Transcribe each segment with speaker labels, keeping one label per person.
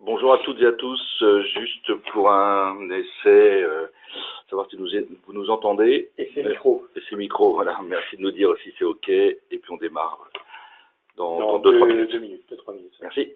Speaker 1: Bonjour à toutes et à tous, juste pour un essai, savoir si vous nous entendez.
Speaker 2: Et c'est micro.
Speaker 1: Et c'est micro, voilà, merci de nous dire si c'est OK, et puis on démarre dans
Speaker 2: 2-3
Speaker 1: minutes.
Speaker 2: minutes. 2-3 minutes.
Speaker 1: Merci.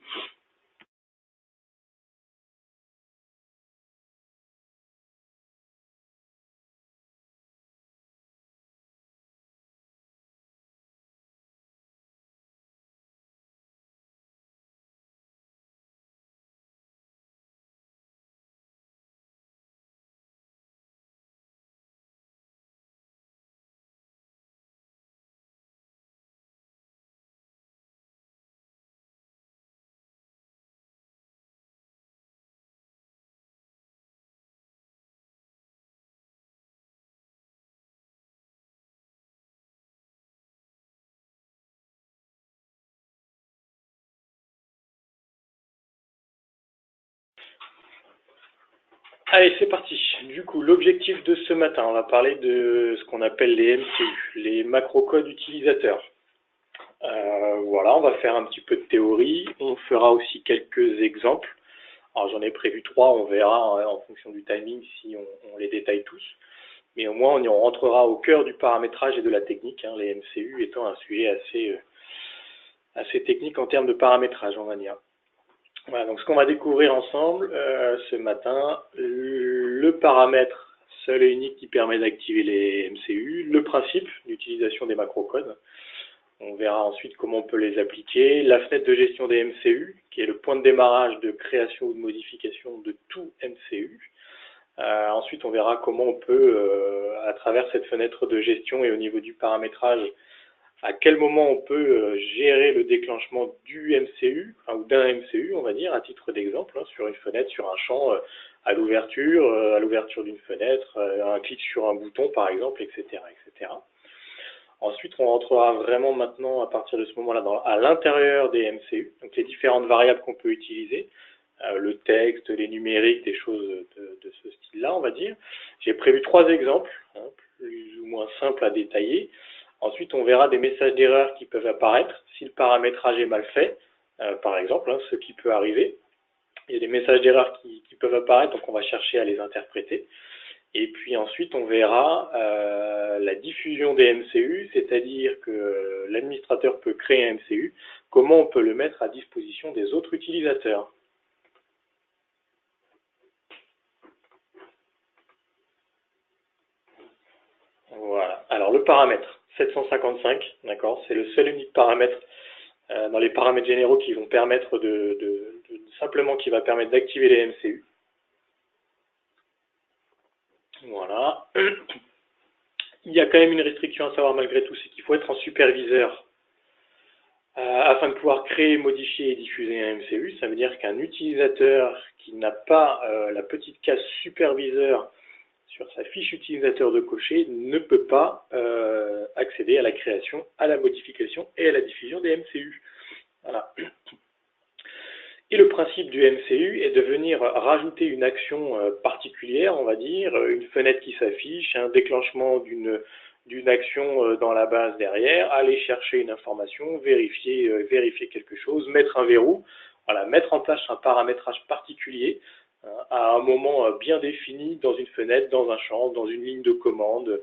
Speaker 2: Allez, c'est parti. Du coup, l'objectif de ce matin, on va parler de ce qu'on appelle les MCU, les macrocodes utilisateurs. Voilà, on va faire un petit peu de théorie. On fera aussi quelques exemples. Alors, j'en ai prévu 3, on verra en fonction du timing si on les détaille tous. Mais au moins, on y rentrera au cœur du paramétrage et de la technique, les MCU étant un sujet assez technique en termes de paramétrage, on va dire. Voilà, donc ce qu'on va découvrir ensemble ce matin, le paramètre seul et unique qui permet d'activer les MCU, le principe d'utilisation des macrocodes. On verra ensuite comment on peut les appliquer, la fenêtre de gestion des MCU, qui est le point de démarrage de création ou de modification de tout MCU. Ensuite, on verra comment on peut, à travers cette fenêtre de gestion et au niveau du paramétrage, à quel moment on peut gérer le déclenchement du MCU, ou d'un MCU, on va dire, à titre d'exemple, sur une fenêtre, sur un champ, à l'ouverture d'une fenêtre, un clic sur un bouton, par exemple, etc., etc. Ensuite, on rentrera vraiment maintenant, à partir de ce moment-là, à l'intérieur des MCU, donc les différentes variables qu'on peut utiliser, le texte, les numériques, des choses de ce style-là, on va dire. J'ai prévu 3 exemples, plus ou moins simples à détailler. Ensuite, on verra des messages d'erreur qui peuvent apparaître si le paramétrage est mal fait, par exemple, ce qui peut arriver. Il y a des messages d'erreur qui peuvent apparaître, donc on va chercher à les interpréter. Et puis ensuite, on verra la diffusion des MCU, c'est-à-dire que l'administrateur peut créer un MCU, comment on peut le mettre à disposition des autres utilisateurs. Voilà. Alors le paramètre 755, d'accord, c'est le seul unique paramètre dans les paramètres généraux qui vont permettre simplement qui va permettre d'activer les MCU. Voilà. Il y a quand même une restriction à savoir malgré tout, c'est qu'il faut être en superviseur afin de pouvoir créer, modifier et diffuser un MCU. Ça veut dire qu'un utilisateur qui n'a pas la petite case superviseur sur sa fiche utilisateur de cocher ne peut pas accéder à la création, à la modification et à la diffusion des MCU. Voilà. Et le principe du MCU est de venir rajouter une action particulière, on va dire, une fenêtre qui s'affiche, un déclenchement d'une action dans la base derrière, aller chercher une information, vérifier quelque chose, mettre un verrou, voilà, mettre en place un paramétrage particulier à un moment bien défini dans une fenêtre, dans un champ, dans une ligne de commande,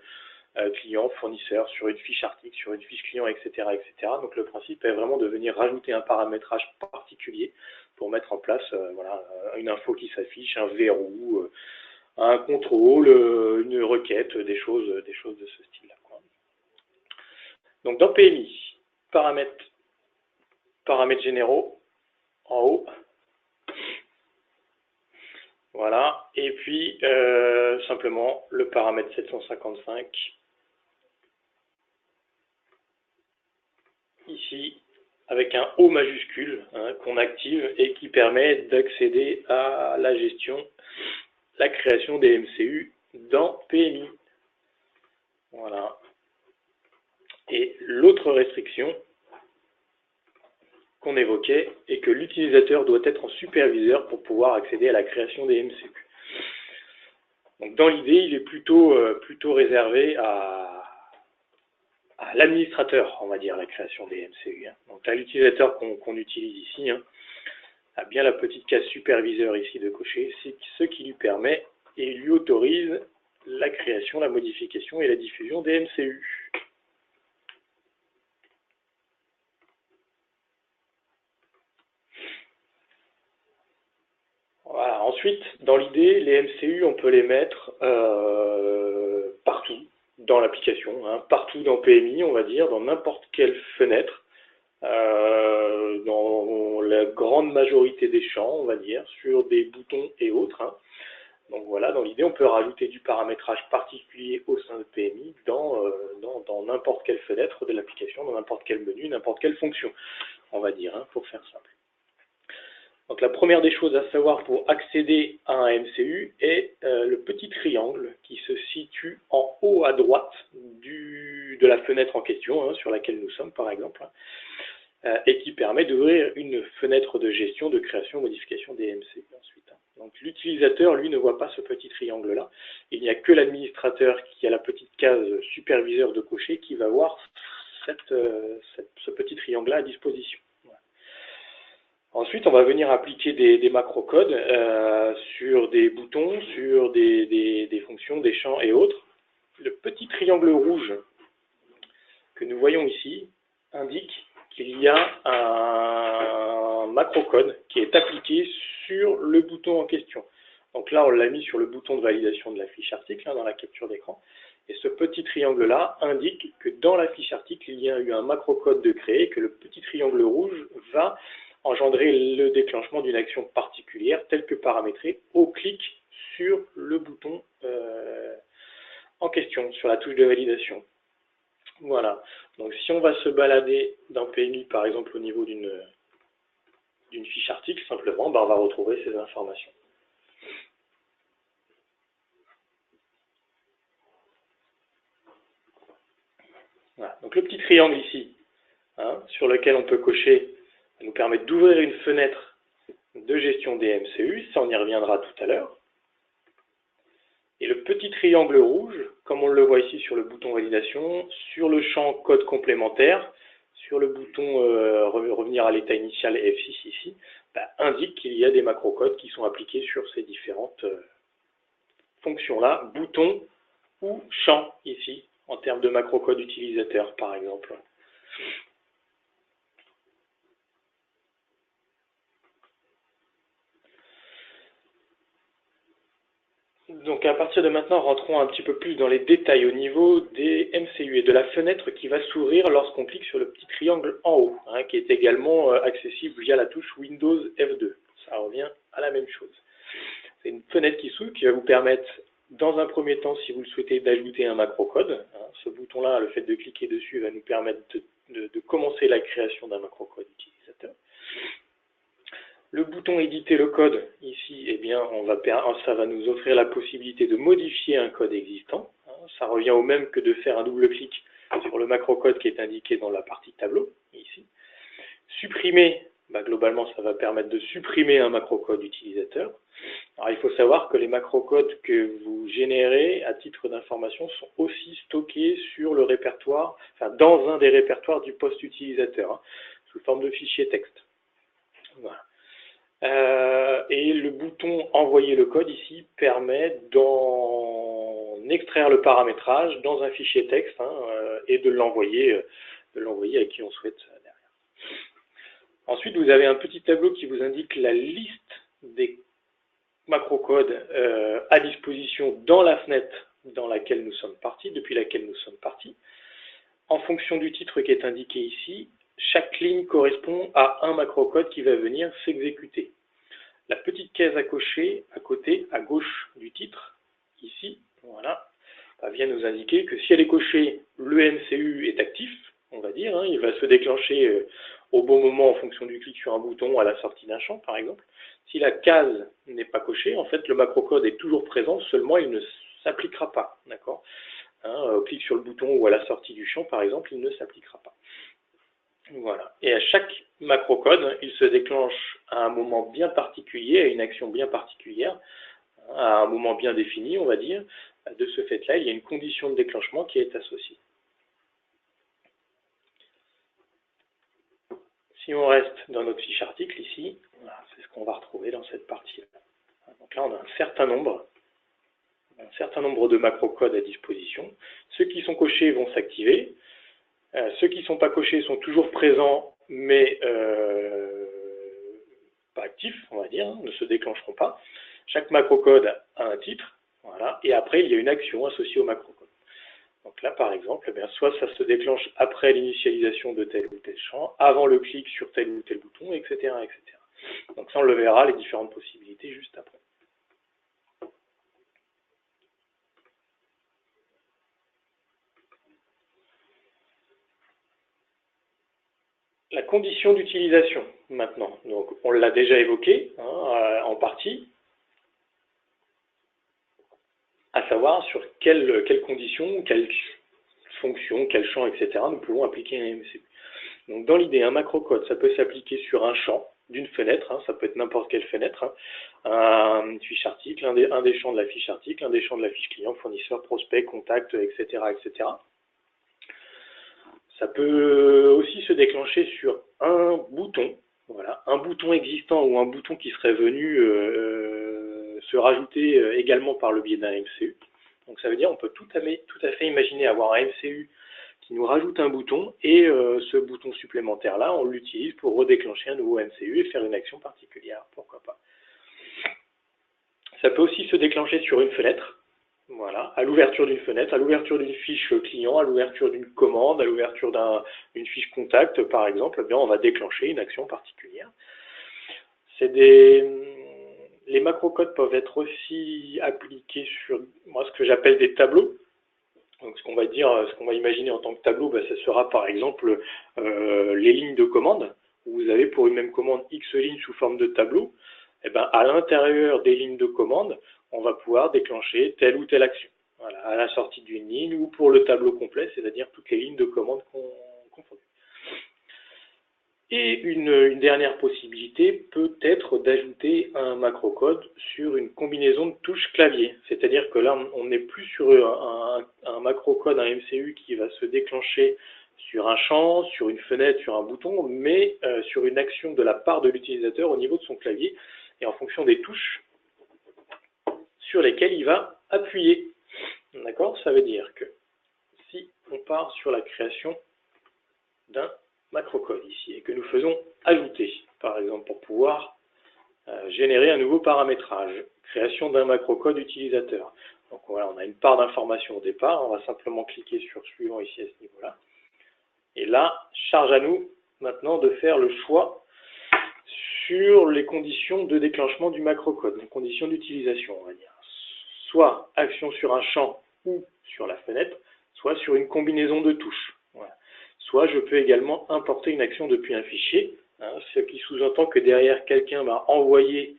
Speaker 2: client, fournisseur, sur une fiche article, sur une fiche client, etc., etc. Donc le principe est vraiment de venir rajouter un paramétrage particulier pour mettre en place une info qui s'affiche, un verrou, un contrôle, une requête, des choses de ce style-là. Donc dans PMI, paramètres généraux, en haut. Voilà, et puis simplement le paramètre 755 ici avec un O majuscule qu'on active et qui permet d'accéder à la gestion, la création des MCU dans PMI. Voilà. Et l'autre restriction qu'on évoquait est que l'utilisateur doit être en superviseur pour pouvoir accéder à la création des MCU. Donc dans l'idée, il est plutôt réservé à l'administrateur, on va dire, la création des MCU. Donc à l'utilisateur qu'on utilise ici, a bien la petite case superviseur ici de cocher, c'est ce qui lui permet et lui autorise la création, la modification et la diffusion des MCU. Voilà. Ensuite, dans l'idée, les MCU, on peut les mettre partout dans l'application, hein, partout dans PMI, on va dire, dans n'importe quelle fenêtre, dans la grande majorité des champs, on va dire, sur des boutons et autres. Hein. Donc voilà, dans l'idée, on peut rajouter du paramétrage particulier au sein de PMI dans n'importe quelle fenêtre de l'application, dans n'importe quel menu, n'importe quelle fonction, on va dire, hein, pour faire simple. Donc la première des choses à savoir pour accéder à un MCU est le petit triangle qui se situe en haut à droite de la fenêtre en question, hein, sur laquelle nous sommes par exemple, et qui permet d'ouvrir une fenêtre de gestion, de création, modification des MCU ensuite. Donc l'utilisateur, lui, ne voit pas ce petit triangle-là. Il n'y a que l'administrateur qui a la petite case superviseur de cocher qui va voir ce petit triangle-là à disposition. Ensuite, on va venir appliquer des macrocodes sur des boutons, sur des fonctions, des champs et autres. Le petit triangle rouge que nous voyons ici indique qu'il y a un macrocode qui est appliqué sur le bouton en question. Donc là, on l'a mis sur le bouton de validation de la fiche article, hein, dans la capture d'écran. Et ce petit triangle-là indique que dans la fiche article, il y a eu un macrocode de créer, que le petit triangle rouge va engendrer le déclenchement d'une action particulière telle que paramétrée au clic sur le bouton en question, sur la touche de validation. Voilà. Donc si on va se balader dans PMI, par exemple au niveau d'une fiche article, simplement, on va retrouver ces informations. Voilà. Donc le petit triangle ici, hein, sur lequel on peut cocher, nous permet d'ouvrir une fenêtre de gestion des MCU, ça on y reviendra tout à l'heure. Et le petit triangle rouge, comme on le voit ici sur le bouton validation, sur le champ code complémentaire, sur le bouton revenir à l'état initial F6 ici, indique qu'il y a des macrocodes qui sont appliqués sur ces différentes fonctions-là, boutons ou champs ici, en termes de macrocode utilisateur par exemple. Donc à partir de maintenant, rentrons un petit peu plus dans les détails au niveau des MCU et de la fenêtre qui va s'ouvrir lorsqu'on clique sur le petit triangle en haut, hein, qui est également accessible via la touche Windows F2. Ça revient à la même chose. C'est une fenêtre qui s'ouvre qui va vous permettre, dans un premier temps, si vous le souhaitez, d'ajouter un macrocode. Hein. Ce bouton-là, le fait de cliquer dessus, va nous permettre de commencer la création d'un macrocode utilisateur. Le bouton éditer le code, ici, eh bien, ça va nous offrir la possibilité de modifier un code existant. Ça revient au même que de faire un double clic sur le macrocode qui est indiqué dans la partie tableau, ici. Supprimer, globalement, ça va permettre de supprimer un macrocode utilisateur. Alors, il faut savoir que les macrocodes que vous générez à titre d'information sont aussi stockés sur le répertoire, enfin, dans un des répertoires du poste utilisateur, hein, sous forme de fichier texte. Voilà. Et le bouton envoyer le code ici permet d'en extraire le paramétrage dans un fichier texte, hein, et de l'envoyer à qui on souhaite derrière. Ensuite, vous avez un petit tableau qui vous indique la liste des macrocodes à disposition dans la fenêtre dans laquelle nous sommes partis, depuis laquelle nous sommes partis. En fonction du titre qui est indiqué ici, chaque ligne correspond à un macrocode qui va venir s'exécuter. La petite case à cocher à côté, à gauche du titre, ici, voilà, vient nous indiquer que si elle est cochée, le MCU est actif, on va dire, hein, il va se déclencher au bon moment en fonction du clic sur un bouton à la sortie d'un champ, par exemple. Si la case n'est pas cochée, en fait, le macrocode est toujours présent, seulement il ne s'appliquera pas, d'accord, hein, au clic sur le bouton ou à la sortie du champ, par exemple, il ne s'appliquera pas. Voilà. Et à chaque macrocode, il se déclenche à un moment bien particulier, à une action bien particulière, à un moment bien défini, on va dire. De ce fait-là, il y a une condition de déclenchement qui est associée. Si Si on reste dans notre fiche article ici, voilà, c'est ce qu'on va retrouver dans cette partie-là. Donc là, on a un certain nombre de macrocodes à disposition. Ceux qui sont cochés vont s'activer. Ceux qui ne sont pas cochés sont toujours présents, mais pas actifs, on va dire, hein, ne se déclencheront pas. Chaque macrocode a un titre, voilà, et après, il y a une action associée au macrocode. Donc là, par exemple, eh bien, soit ça se déclenche après l'initialisation de tel ou tel champ, avant le clic sur tel ou tel bouton, etc., etc. Donc ça, on le verra, les différentes possibilités, juste après. La condition d'utilisation, maintenant. Donc, on l'a déjà évoqué hein, en partie, à savoir sur quelles conditions, quelles fonctions, quels champs, etc. nous pouvons appliquer un MCU. Donc, dans l'idée, un macrocode, ça peut s'appliquer sur un champ d'une fenêtre, hein, ça peut être n'importe quelle fenêtre, hein, une fiche article, un des champs de la fiche article, un des champs de la fiche client, fournisseur, prospect, contact, etc., etc. Ça peut aussi se déclencher sur un bouton, voilà, un bouton existant ou un bouton qui serait venu se rajouter également par le biais d'un MCU. Donc ça veut dire qu'on peut tout à fait imaginer avoir un MCU qui nous rajoute un bouton et ce bouton supplémentaire-là, on l'utilise pour redéclencher un nouveau MCU et faire une action particulière, pourquoi pas. Ça peut aussi se déclencher sur une fenêtre. Voilà, à l'ouverture d'une fenêtre, à l'ouverture d'une fiche client, à l'ouverture d'une commande, à l'ouverture d'une fiche contact, par exemple, eh bien, on va déclencher une action particulière. Les macrocodes peuvent être aussi appliqués sur ce que j'appelle des tableaux. Donc, ce qu'on va imaginer en tant que tableau, ce sera par exemple les lignes de commande, où vous avez pour une même commande X lignes sous forme de tableau. Eh bien, à l'intérieur des lignes de commande, on va pouvoir déclencher telle ou telle action. Voilà, à la sortie d'une ligne ou pour le tableau complet, c'est-à-dire toutes les lignes de commande confondues. Et une dernière possibilité peut être d'ajouter un macrocode sur une combinaison de touches clavier. C'est-à-dire que là, on n'est plus sur un macrocode, un MCU qui va se déclencher sur un champ, sur une fenêtre, sur un bouton, mais sur une action de la part de l'utilisateur au niveau de son clavier et en fonction des touches sur lesquelles il va appuyer. D'accord ? Ça veut dire que si on part sur la création d'un macrocode ici et que nous faisons ajouter, par exemple, pour pouvoir générer un nouveau paramétrage, création d'un macrocode utilisateur. Donc voilà, on a une part d'information au départ, on va simplement cliquer sur suivant ici à ce niveau-là. Et là, charge à nous maintenant de faire le choix sur les conditions de déclenchement du macrocode, les conditions d'utilisation, on va dire. Soit action sur un champ ou sur la fenêtre, soit sur une combinaison de touches. Voilà. Soit je peux également importer une action depuis un fichier, ce qui sous-entend que derrière quelqu'un m'a envoyé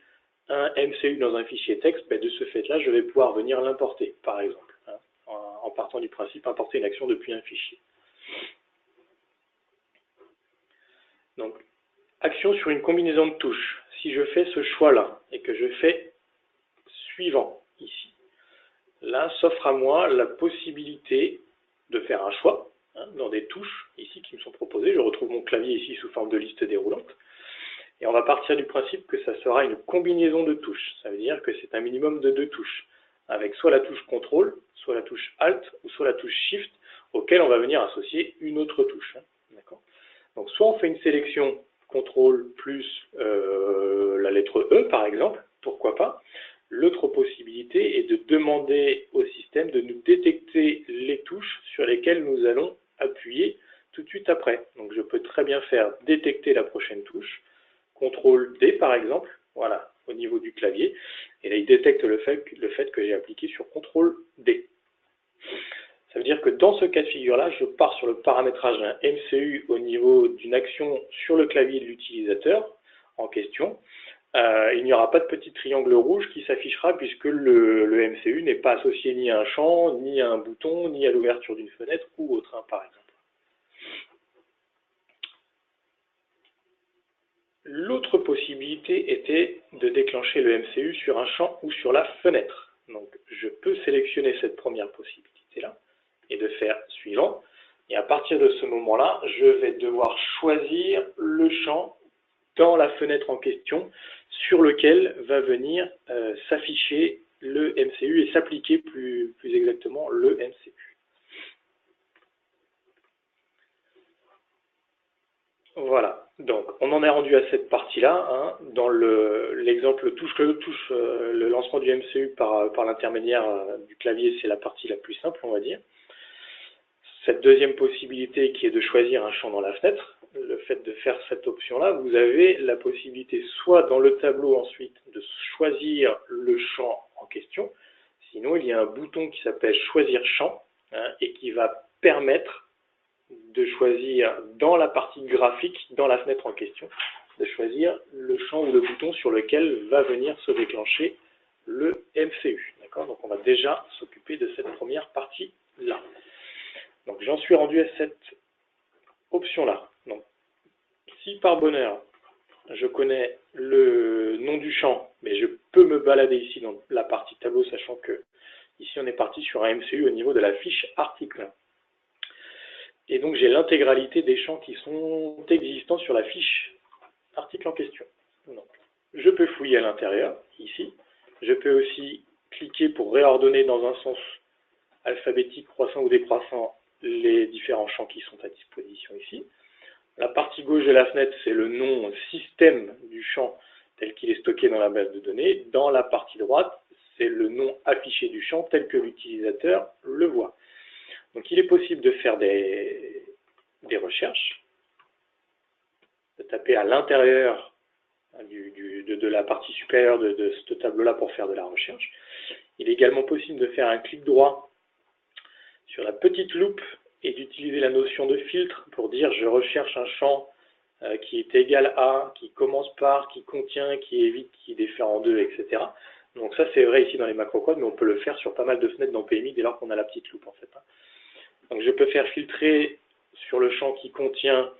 Speaker 2: un MCU dans un fichier texte, de ce fait-là, je vais pouvoir venir l'importer, par exemple, en partant du principe importer une action depuis un fichier. Donc, action sur une combinaison de touches. Si je fais ce choix-là et que je fais suivant ici, là s'offre à moi la possibilité de faire un choix dans des touches ici qui me sont proposées. Je retrouve mon clavier ici sous forme de liste déroulante. Et on va partir du principe que ça sera une combinaison de touches. Ça veut dire que c'est un minimum de 2 touches, avec soit la touche CTRL, soit la touche ALT, ou soit la touche SHIFT, auquel on va venir associer une autre touche. D'accord ? Donc soit on fait une sélection CTRL plus la lettre E, par exemple, pourquoi pas. L'autre possibilité est de demander au système de nous détecter les touches sur lesquelles nous allons appuyer tout de suite après. Donc je peux très bien faire détecter la prochaine touche, CTRL D par exemple, voilà, au niveau du clavier, et là il détecte le fait que j'ai appliqué sur CTRL D. Ça veut dire que dans ce cas de figure-là, je pars sur le paramétrage d'un MCU au niveau d'une action sur le clavier de l'utilisateur en question. Il n'y aura pas de petit triangle rouge qui s'affichera puisque le MCU n'est pas associé ni à un champ, ni à un bouton, ni à l'ouverture d'une fenêtre ou autre, par exemple. L'autre possibilité était de déclencher le MCU sur un champ ou sur la fenêtre. Donc je peux sélectionner cette première possibilité-là et de faire suivant. Et à partir de ce moment-là, je vais devoir choisir le champ dans la fenêtre en question sur lequel va venir s'afficher le MCU et s'appliquer plus exactement le MCU. Voilà, donc on en est rendu à cette partie-là. Hein. Dans l'exemple touche le lancement du MCU par l'intermédiaire du clavier, c'est la partie la plus simple, on va dire. Cette deuxième possibilité qui est de choisir un champ dans la fenêtre, le fait de faire cette option-là, vous avez la possibilité soit dans le tableau ensuite de choisir le champ en question, sinon il y a un bouton qui s'appelle choisir champ hein, et qui va permettre de choisir dans la partie graphique, dans la fenêtre en question, de choisir le champ ou le bouton sur lequel va venir se déclencher le MCU. D'accord ? Donc on va déjà s'occuper de cette première partie-là. Donc j'en suis rendu à cette option-là. Donc si par bonheur je connais le nom du champ, mais je peux me balader ici dans la partie tableau, sachant que ici on est parti sur un MCU au niveau de la fiche article. Et donc j'ai l'intégralité des champs qui sont existants sur la fiche article en question. Donc, je peux fouiller à l'intérieur, ici. Je peux aussi cliquer pour réordonner dans un sens alphabétique, croissant ou décroissant, les différents champs qui sont à disposition ici. La partie gauche de la fenêtre, c'est le nom système du champ tel qu'il est stocké dans la base de données. Dans la partie droite, c'est le nom affiché du champ tel que l'utilisateur le voit. Donc il est possible de faire des recherches, de taper à l'intérieur de la partie supérieure de ce tableau-là pour faire de la recherche. Il est également possible de faire un clic droit sur la petite loupe et d'utiliser la notion de filtre pour dire je recherche un champ qui est égal à, qui commence par, qui contient, qui évite, qui défère en deux, etc. Donc ça c'est vrai ici dans les macrocodes, mais on peut le faire sur pas mal de fenêtres dans PMI dès lors qu'on a la petite loupe en fait. Donc je peux faire filtrer sur le champ qui contient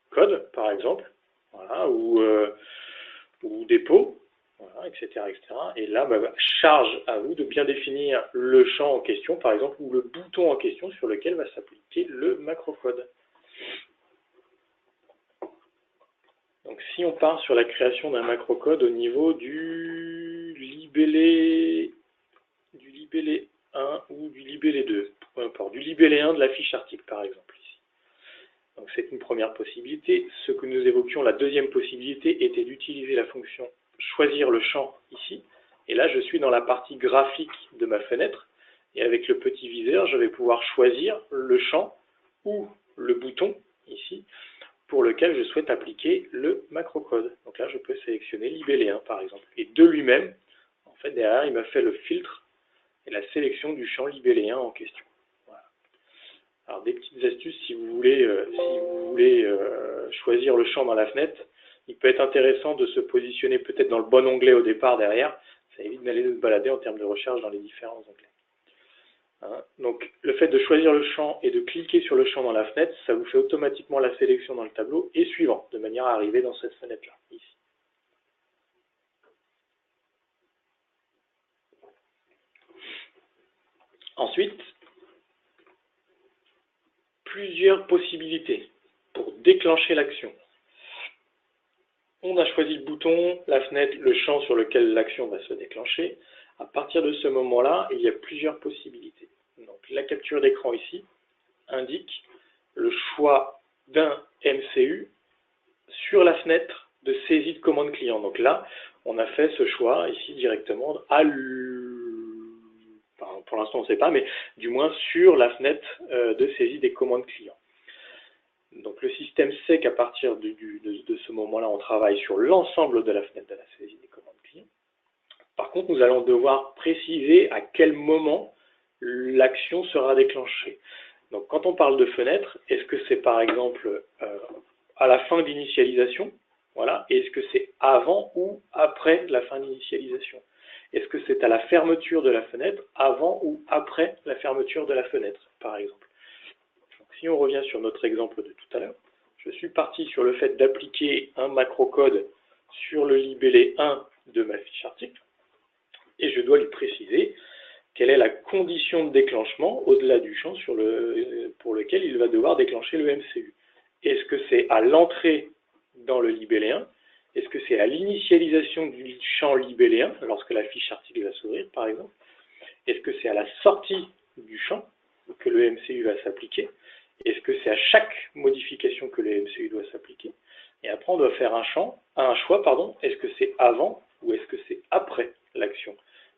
Speaker 2: code, par exemple, voilà, ou dépôt, voilà, etc., etc. Et là, charge à vous de bien définir le champ en question, par exemple, ou le bouton en question sur lequel va s'appliquer le macrocode. Donc si on part sur la création d'un macrocode au niveau du libellé 1 ou du libellé 2, peu importe, du libellé 1 de la fiche article par exemple ici. Donc c'est une première possibilité. Ce que nous évoquions, la deuxième possibilité était d'utiliser la fonction choisir le champ ici. Et là je suis dans la partie graphique de ma fenêtre et avec le petit viseur je vais pouvoir choisir le champ ou le bouton ici pour lequel je souhaite appliquer le macrocode. Donc là je peux sélectionner libellé 1 par exemple. Et de lui-même, en fait derrière il m'a fait le filtre et la sélection du champ libellé 1 en question. Voilà. Alors des petites astuces si vous voulez, choisir le champ dans la fenêtre, il peut être intéressant de se positionner peut-être dans le bon onglet au départ derrière, ça évite d'aller se balader en termes de recherche dans les différents onglets. Hein. Donc le fait de choisir le champ et de cliquer sur le champ dans la fenêtre, ça vous fait automatiquement la sélection dans le tableau et suivant, de manière à arriver dans cette fenêtre-là, ici. Ensuite, plusieurs possibilités pour déclencher l'action. On a choisi le bouton, la fenêtre, le champ sur lequel l'action va se déclencher. À partir de ce moment-là, il y a plusieurs possibilités. Donc, la capture d'écran ici indique le choix d'un MCU sur la fenêtre de saisie de commande client. Donc là, on a fait ce choix ici directement pour l'instant on ne sait pas, mais du moins sur la fenêtre de saisie des commandes clients. Donc le système sait qu'à partir de ce moment-là, on travaille sur l'ensemble de la fenêtre de la saisie des commandes clients. Par contre, nous allons devoir préciser à quel moment l'action sera déclenchée. Donc quand on parle de fenêtre, est-ce que c'est par exemple à la fin d'initialisation, voilà, et est-ce que c'est avant ou après la fin d'initialisation? Est-ce que c'est à la fermeture de la fenêtre, avant ou après la fermeture de la fenêtre, par exemple? Donc, si on revient sur notre exemple de tout à l'heure, je suis parti sur le fait d'appliquer un macrocode sur le libellé 1 de ma fiche article, et je dois lui préciser quelle est la condition de déclenchement au-delà du champ pour lequel il va devoir déclencher le MCU. Est-ce que c'est à l'entrée dans le libelléen? Est-ce que c'est à l'initialisation du champ libelléen, lorsque la fiche article va s'ouvrir, par exemple? Est-ce que c'est à la sortie du champ que le MCU va s'appliquer? Est-ce que c'est à chaque modification que le MCU doit s'appliquer? Et après, on doit faire un choix, est-ce que c'est avant ou est-ce que c'est après l'action?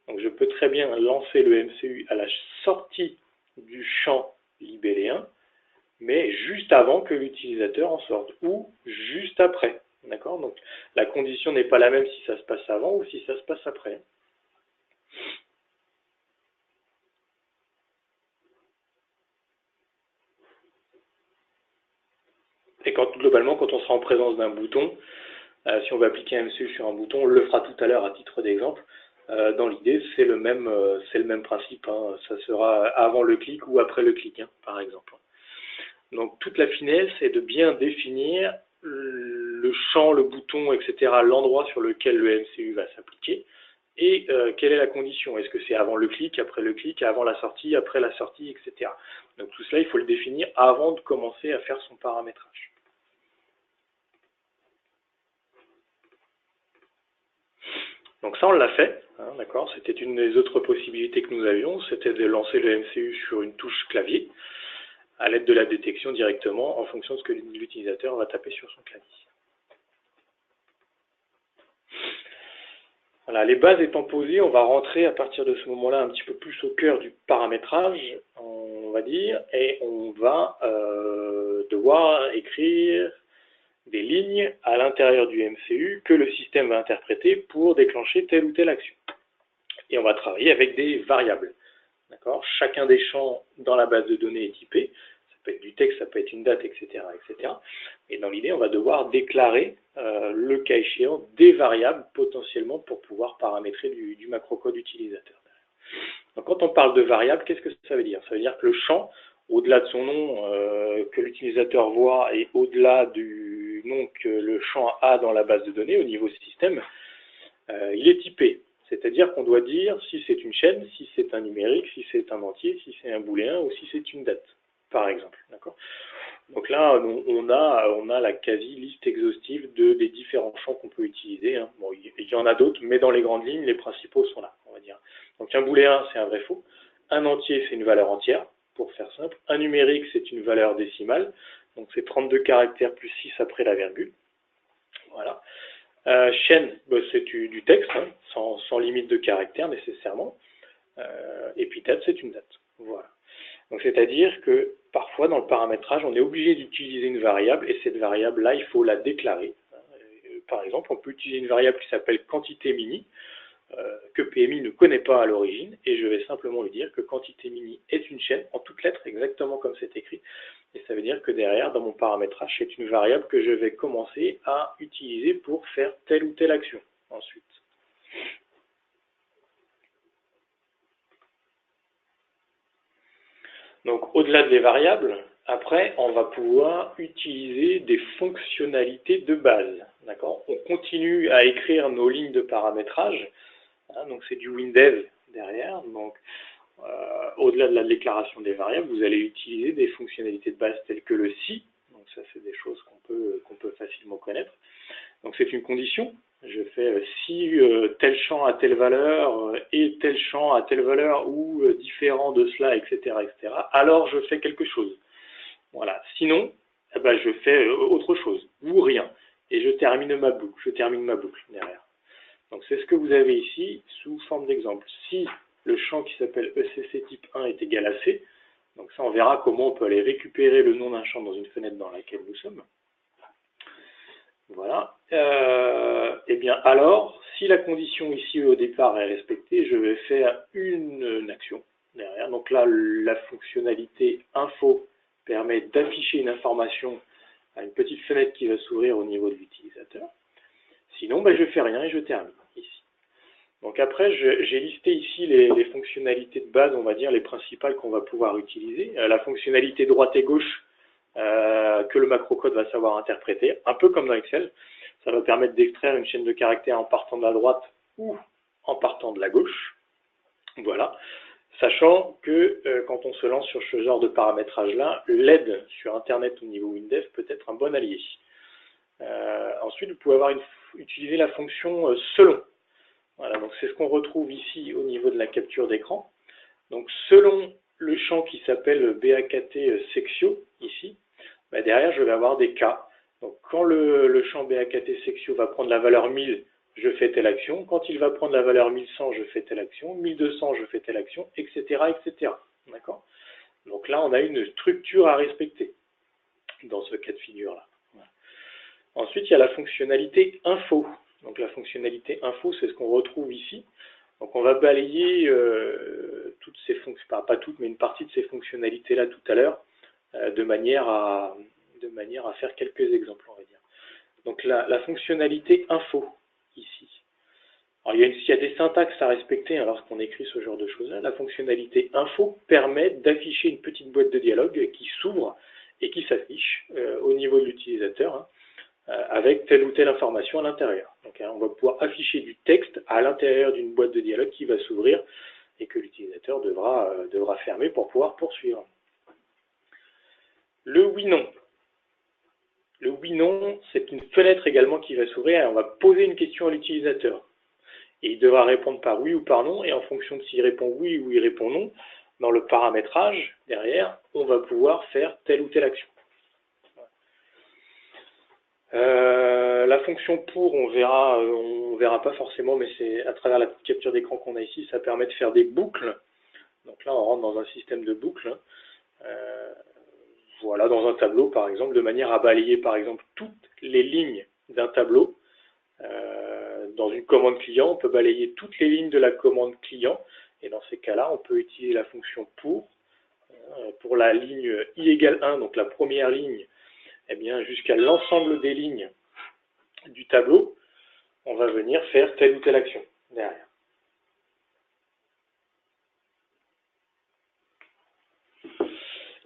Speaker 2: Donc je peux très bien lancer le MCU à la sortie du champ libelléen, mais juste avant que l'utilisateur en sorte, ou juste après. D'accord? Donc la condition n'est pas la même si ça se passe avant ou si ça se passe après. Et globalement, quand on sera en présence d'un bouton, si on veut appliquer un MCU sur un bouton, on le fera tout à l'heure à titre d'exemple. Dans l'idée, c'est le même principe. Hein. Ça sera avant le clic ou après le clic, hein, par exemple. Donc toute la finesse est de bien définir le champ, le bouton, etc., l'endroit sur lequel le MCU va s'appliquer, et quelle est la condition. Est-ce que c'est avant le clic, après le clic, avant la sortie, après la sortie, etc. Donc tout cela, il faut le définir avant de commencer à faire son paramétrage. Donc ça, on l'a fait, hein, d'accord. C'était une des autres possibilités que nous avions, c'était de lancer le MCU sur une touche clavier, à l'aide de la détection directement, en fonction de ce que l'utilisateur va taper sur son clavier. Voilà, les bases étant posées, on va rentrer à partir de ce moment-là un petit peu plus au cœur du paramétrage, on va dire, et on va devoir écrire des lignes à l'intérieur du MCU que le système va interpréter pour déclencher telle ou telle action. Et on va travailler avec des variables. D'accord ? Chacun des champs dans la base de données est typé. Ça peut être du texte, ça peut être une date, etc. etc. Et dans l'idée, on va devoir déclarer, le cas échéant, des variables potentiellement pour pouvoir paramétrer du macrocode utilisateur. Donc quand on parle de variables, qu'est-ce que ça veut dire? Ça veut dire que le champ, au-delà de son nom que l'utilisateur voit et au-delà du nom que le champ a dans la base de données au niveau système, il est typé. C'est-à-dire qu'on doit dire si c'est une chaîne, si c'est un numérique, si c'est un entier, si c'est un booléen ou si c'est une date, par exemple. D'accord ? Donc là, on a la quasi-liste exhaustive des différents champs qu'on peut utiliser. Hein. Bon, il y en a d'autres, mais dans les grandes lignes, les principaux sont là, on va dire. Donc un booléen, c'est un vrai-faux. Un entier, c'est une valeur entière, pour faire simple. Un numérique, c'est une valeur décimale. Donc c'est 32 caractères plus 6 après la virgule. Voilà. Chaîne, c'est du texte, hein, sans limite de caractère nécessairement. Et puis date, c'est une date. Voilà. Donc c'est-à-dire que parfois dans le paramétrage, on est obligé d'utiliser une variable et cette variable-là, il faut la déclarer. Par exemple, on peut utiliser une variable qui s'appelle quantité mini, que PMI ne connaît pas à l'origine, et je vais simplement lui dire que quantité mini est une chaîne en toutes lettres, exactement comme c'est écrit. Et ça veut dire que derrière, dans mon paramétrage, c'est une variable que je vais commencer à utiliser pour faire telle ou telle action ensuite. Donc, au-delà des variables, après, on va pouvoir utiliser des fonctionnalités de base. D'accord ? On continue à écrire nos lignes de paramétrage. Hein, donc, c'est du WinDev derrière. Donc, au-delà de la déclaration des variables, vous allez utiliser des fonctionnalités de base telles que le si. Donc, ça, c'est des choses qu'on peut facilement connaître. Donc, c'est une condition. Je fais si tel champ a telle valeur et tel champ a telle valeur ou différent de cela, etc., etc., alors je fais quelque chose. Voilà. Sinon, eh ben, je fais autre chose ou rien. Et je termine ma boucle. Derrière. Donc, c'est ce que vous avez ici sous forme d'exemple. Si le champ qui s'appelle ECC type 1 est égal à C, donc ça, on verra comment on peut aller récupérer le nom d'un champ dans une fenêtre dans laquelle nous sommes. Voilà. Eh bien, alors, si la condition ici au départ est respectée, je vais faire une action derrière. Donc là, la fonctionnalité info permet d'afficher une information à une petite fenêtre qui va s'ouvrir au niveau de l'utilisateur. Sinon, je ne fais rien et je termine ici. Donc après, j'ai listé ici les fonctionnalités de base, on va dire, les principales qu'on va pouvoir utiliser. La fonctionnalité droite et gauche, que le macrocode va savoir interpréter, un peu comme dans Excel. Ça va permettre d'extraire une chaîne de caractères en partant de la droite ou en partant de la gauche. Voilà. Sachant que quand on se lance sur ce genre de paramétrage-là, l'aide sur Internet au niveau WinDev peut être un bon allié. Ensuite, vous pouvez utiliser la fonction selon. Voilà, donc c'est ce qu'on retrouve ici au niveau de la capture d'écran. Donc selon le champ qui s'appelle BAKT Sexio, ici, bah derrière je vais avoir des cas. Donc quand le champ BAKT Sexio va prendre la valeur 1000, je fais telle action. Quand il va prendre la valeur 1100, je fais telle action. 1200, je fais telle action, etc. etc. D'accord ? Donc là, on a une structure à respecter dans ce cas de figure-là. Voilà. Ensuite, il y a la fonctionnalité info. Donc la fonctionnalité info, c'est ce qu'on retrouve ici. Donc on va balayer toutes ces fonctions, pas toutes, mais une partie de ces fonctionnalités-là tout à l'heure, de manière à faire quelques exemples, on va dire. Donc la fonctionnalité info, ici. Alors, il y a des syntaxes à respecter lorsqu'on écrit ce genre de choses-là. La fonctionnalité info permet d'afficher une petite boîte de dialogue qui s'ouvre et qui s'affiche au niveau de l'utilisateur, avec telle ou telle information à l'intérieur. Donc on va pouvoir afficher du texte à l'intérieur d'une boîte de dialogue qui va s'ouvrir et que l'utilisateur devra fermer pour pouvoir poursuivre. Le oui-non. Le oui-non, c'est une fenêtre également qui va s'ouvrir et on va poser une question à l'utilisateur. Et il devra répondre par oui ou par non, et en fonction de s'il répond oui ou il répond non, dans le paramétrage, derrière, on va pouvoir faire telle ou telle action. La fonction pour, on verra pas forcément, mais c'est à travers la petite capture d'écran qu'on a ici, ça permet de faire des boucles. Donc là, on rentre dans un système de boucles. Voilà, dans un tableau, par exemple, de manière à balayer, par exemple, toutes les lignes d'un tableau. Dans une commande client, on peut balayer toutes les lignes de la commande client. Et dans ces cas-là, on peut utiliser la fonction pour la ligne i égale 1, donc la première ligne, eh bien, jusqu'à l'ensemble des lignes du tableau, on va venir faire telle ou telle action derrière.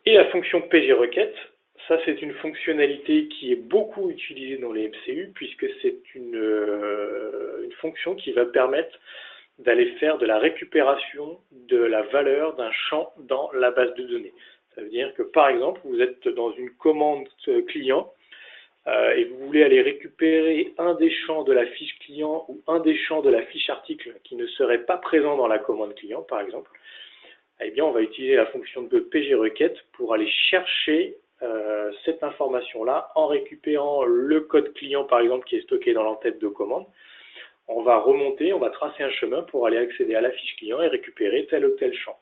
Speaker 2: Et la fonction PGRequête, ça c'est une fonctionnalité qui est beaucoup utilisée dans les MCU puisque c'est une fonction qui va permettre d'aller faire de la récupération de la valeur d'un champ dans la base de données. Ça veut dire que par exemple, vous êtes dans une commande client et vous voulez aller récupérer un des champs de la fiche client ou un des champs de la fiche article qui ne serait pas présent dans la commande client, par exemple, eh bien, on va utiliser la fonction de PGRequête pour aller chercher cette information-là en récupérant le code client, par exemple, qui est stocké dans l'entête de commande. On va remonter, on va tracer un chemin pour aller accéder à la fiche client et récupérer tel ou tel champ.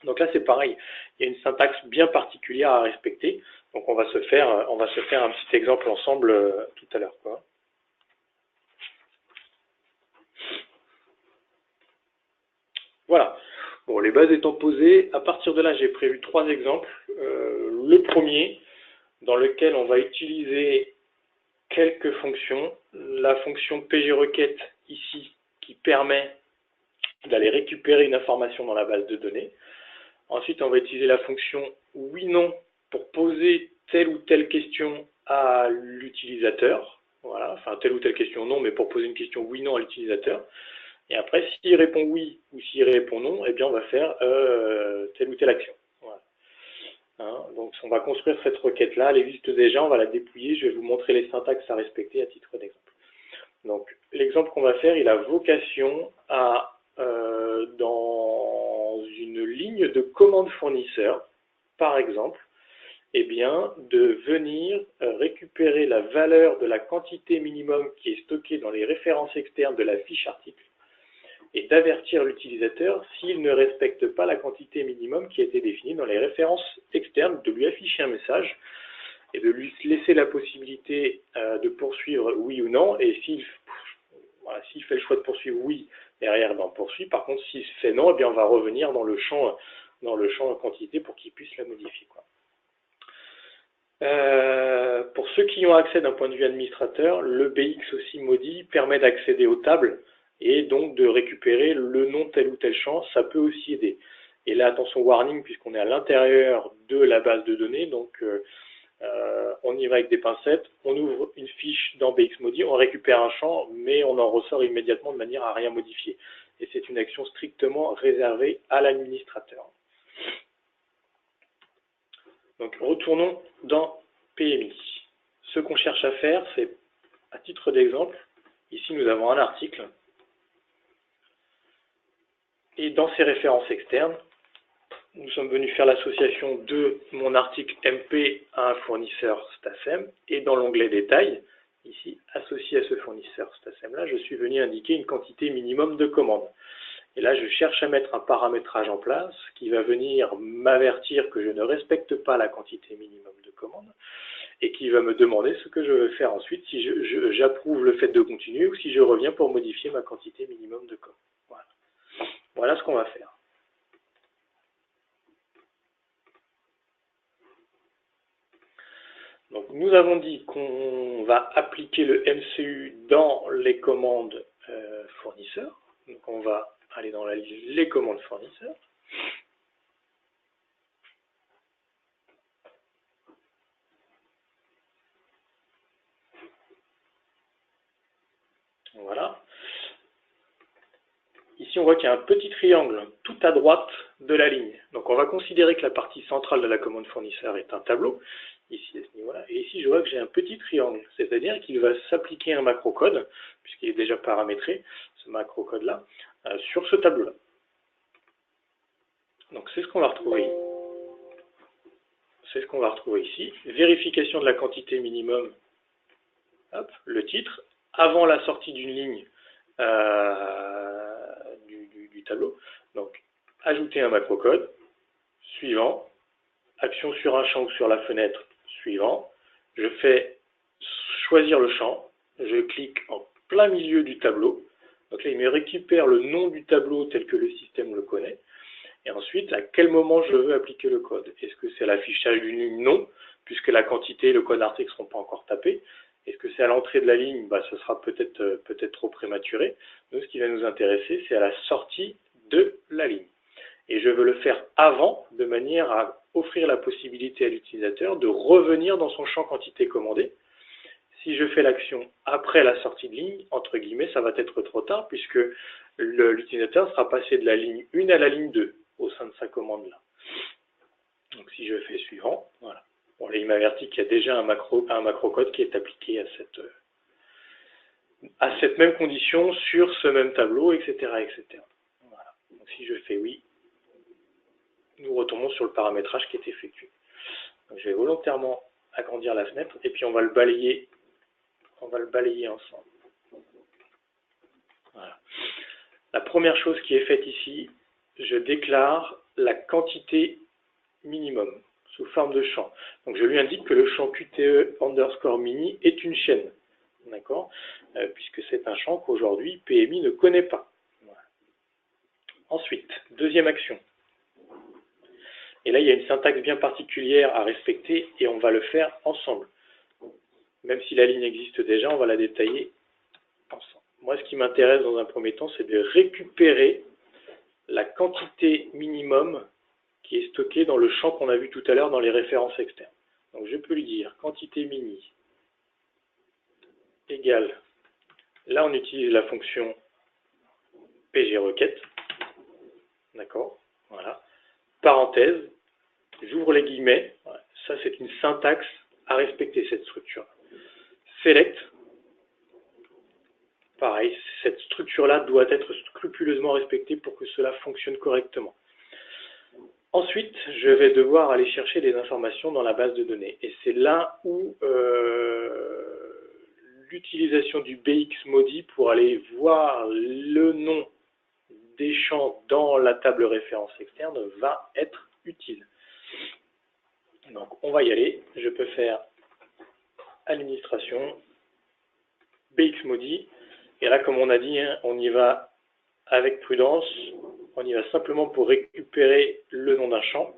Speaker 2: Donc là, c'est pareil. Il y a une syntaxe bien particulière à respecter. Donc on va se faire un petit exemple ensemble tout à l'heure, quoi. Voilà. Bon, les bases étant posées, à partir de là, j'ai prévu 3 exemples. Le premier, dans lequel on va utiliser quelques fonctions. La fonction PGRequête, ici, qui permet d'aller récupérer une information dans la base de données. Ensuite, on va utiliser la fonction oui-non pour poser telle ou telle question à l'utilisateur. Voilà, enfin, telle ou telle question non, mais pour poser une question oui-non à l'utilisateur. Et après, s'il répond oui ou s'il répond non, eh bien, on va faire telle ou telle action. Voilà. Hein, donc, on va construire cette requête-là. Elle existe déjà, on va la dépouiller. Je vais vous montrer les syntaxes à respecter à titre d'exemple. Donc, l'exemple qu'on va faire, il a vocation à, dans une ligne de commande fournisseur, par exemple, eh bien, de venir récupérer la valeur de la quantité minimum qui est stockée dans les références externes de la fiche article et d'avertir l'utilisateur s'il ne respecte pas la quantité minimum qui a été définie dans les références externes, de lui afficher un message et de lui laisser la possibilité de poursuivre oui ou non. Et s'il fait le choix de poursuivre oui, derrière, ben, on poursuit. Par contre, s'il fait non, eh bien, on va revenir dans le champ quantité pour qu'il puisse la modifier, quoi. Pour ceux qui ont accès d'un point de vue administrateur, le BX aussi maudit permet d'accéder aux tables et donc de récupérer le nom de tel ou tel champ. Ça peut aussi aider. Et là, attention, warning, puisqu'on est à l'intérieur de la base de données, donc on y va avec des pincettes, on ouvre une fiche dans BX maudit, on récupère un champ, mais on en ressort immédiatement de manière à rien modifier. et c'est une action strictement réservée à l'administrateur. Donc retournons dans PMI. Ce qu'on cherche à faire, c'est, à titre d'exemple, ici nous avons un article, et dans ces références externes, nous sommes venus faire l'association de mon article MP à un fournisseur STASEM, et dans l'onglet détail, ici, associé à ce fournisseur STASEM-là, je suis venu indiquer une quantité minimum de commandes. Et là, je cherche à mettre un paramétrage en place qui va venir m'avertir que je ne respecte pas la quantité minimum de commandes et qui va me demander ce que je veux faire ensuite, si j'approuve le fait de continuer ou si je reviens pour modifier ma quantité minimum de commandes. Voilà. Voilà ce qu'on va faire. Donc, nous avons dit qu'on va appliquer le MCU dans les commandes fournisseurs. Donc, on va aller dans la liste les commandes fournisseurs. Voilà. Ici, on voit qu'il y a un petit triangle tout à droite de la ligne. Donc, on va considérer que la partie centrale de la commande fournisseur est un tableau, ici à ce niveau-là. Et ici, je vois que j'ai un petit triangle, c'est-à-dire qu'il va s'appliquer un macrocode, puisqu'il est déjà paramétré, ce macrocode-là, sur ce tableau-là. Donc, c'est ce qu'on va retrouver. C'est ce qu'on va retrouver ici. Vérification de la quantité minimum, hop, le titre, avant la sortie d'une ligne du tableau. Donc, ajouter un macrocode, suivant, action sur un champ ou sur la fenêtre, suivant. Je fais choisir le champ, je clique en plein milieu du tableau. Donc là, il me récupère le nom du tableau tel que le système le connaît. Et ensuite, à quel moment je veux appliquer le code? Est-ce que c'est à l'affichage d'une ligne? Non, puisque la quantité et le code article ne seront pas encore tapés. Est-ce que c'est à l'entrée de la ligne? Ce sera peut-être trop prématuré. Nous, ce qui va nous intéresser, c'est à la sortie de la ligne. Et je veux le faire avant, de manière à offrir la possibilité à l'utilisateur de revenir dans son champ quantité commandée. Si je fais l'action après la sortie de ligne, entre guillemets, ça va être trop tard, puisque l'utilisateur sera passé de la ligne 1 à la ligne 2 au sein de sa commande-là. Donc si je fais suivant, voilà. Bon, là, il m'avertit qu'il y a déjà un macrocode qui est appliqué à cette même condition sur ce même tableau, etc. etc. Voilà. Donc si je fais oui, nous retournons sur le paramétrage qui est effectué. Donc, je vais volontairement agrandir la fenêtre et puis on va le balayer ensemble. Voilà. La première chose qui est faite ici, je déclare la quantité minimum sous forme de champ. Donc je lui indique que le champ QTE underscore mini est une chaîne, d'accord, puisque c'est un champ qu'aujourd'hui PMI ne connaît pas. Voilà. Ensuite, deuxième action. Et là, il y a une syntaxe bien particulière à respecter et on va le faire ensemble. Même si la ligne existe déjà, on va la détailler ensemble. Moi, ce qui m'intéresse dans un premier temps, c'est de récupérer la quantité minimum qui est stockée dans le champ qu'on a vu tout à l'heure dans les références externes. Donc, je peux lui dire quantité mini égale, là, on utilise la fonction pgrequête, d'accord, voilà, parenthèse, j'ouvre les guillemets, voilà. Ça c'est une syntaxe à respecter, cette structure. Select, pareil, cette structure-là doit être scrupuleusement respectée pour que cela fonctionne correctement. Ensuite, je vais devoir aller chercher des informations dans la base de données. Et c'est là où l'utilisation du BXMODI pour aller voir le nom des champs dans la table référence externe va être utile. Donc, on va y aller. Je peux faire administration, BXMODI. Et là, comme on a dit, hein, on y va avec prudence. On y va simplement pour récupérer le nom d'un champ.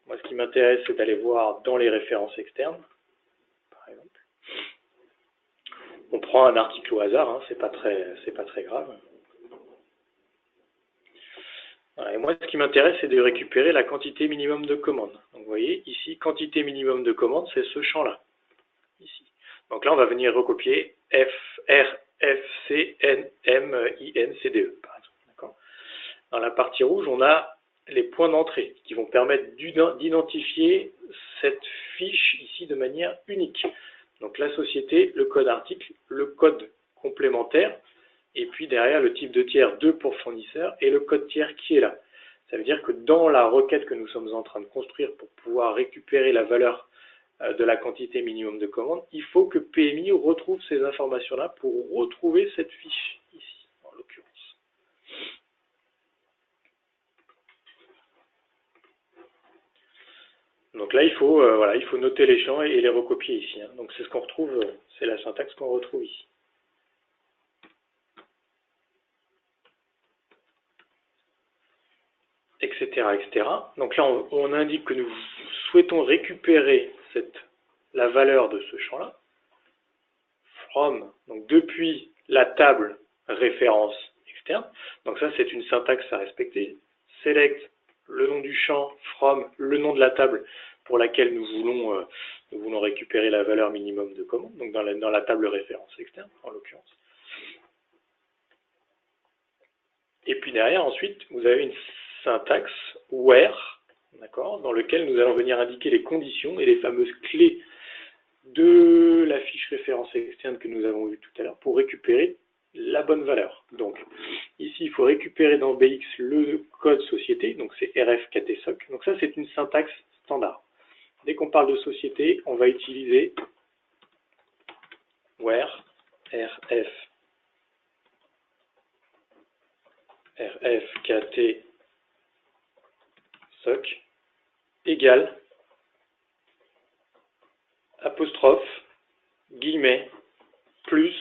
Speaker 2: Moi, ce qui m'intéresse, c'est d'aller voir dans les références externes, par exemple. On prend un article au hasard, hein, c'est pas très grave. Voilà, et moi, ce qui m'intéresse, c'est de récupérer la quantité minimum de commandes. Donc, vous voyez, ici, quantité minimum de commandes, c'est ce champ-là. Ici. Donc là, on va venir recopier FCNMINCDE, par exemple. D'accord. Dans la partie rouge, on a les points d'entrée qui vont permettre d'identifier cette fiche ici de manière unique. Donc la société, le code article, le code complémentaire, et puis derrière le type de tiers 2 pour fournisseur et le code tiers qui est là. Ça veut dire que dans la requête que nous sommes en train de construire pour pouvoir récupérer la valeur de la quantité minimum de commande, il faut que PMI retrouve ces informations-là pour retrouver cette fiche ici, en l'occurrence. Donc là, il faut noter les champs et les recopier ici. Hein. Donc c'est ce qu'on retrouve, c'est la syntaxe qu'on retrouve ici. Etc., etc. Donc là, on indique que nous souhaitons récupérer la valeur de ce champ-là, from, donc depuis la table référence externe. Donc ça, c'est une syntaxe à respecter. Select, le nom du champ, from, le nom de la table pour laquelle nous voulons récupérer la valeur minimum de commande, donc dans la table référence externe, en l'occurrence. Et puis derrière, ensuite, vous avez une syntaxe where, d'accord, dans lequel nous allons venir indiquer les conditions et les fameuses clés de la fiche référence externe que nous avons vue tout à l'heure pour récupérer la bonne valeur. Donc ici, il faut récupérer dans BX le code société, donc c'est RFKTSOC. Donc ça, c'est une syntaxe standard. Dès qu'on parle de société, on va utiliser where RFKTSOC égale apostrophe, guillemets, plus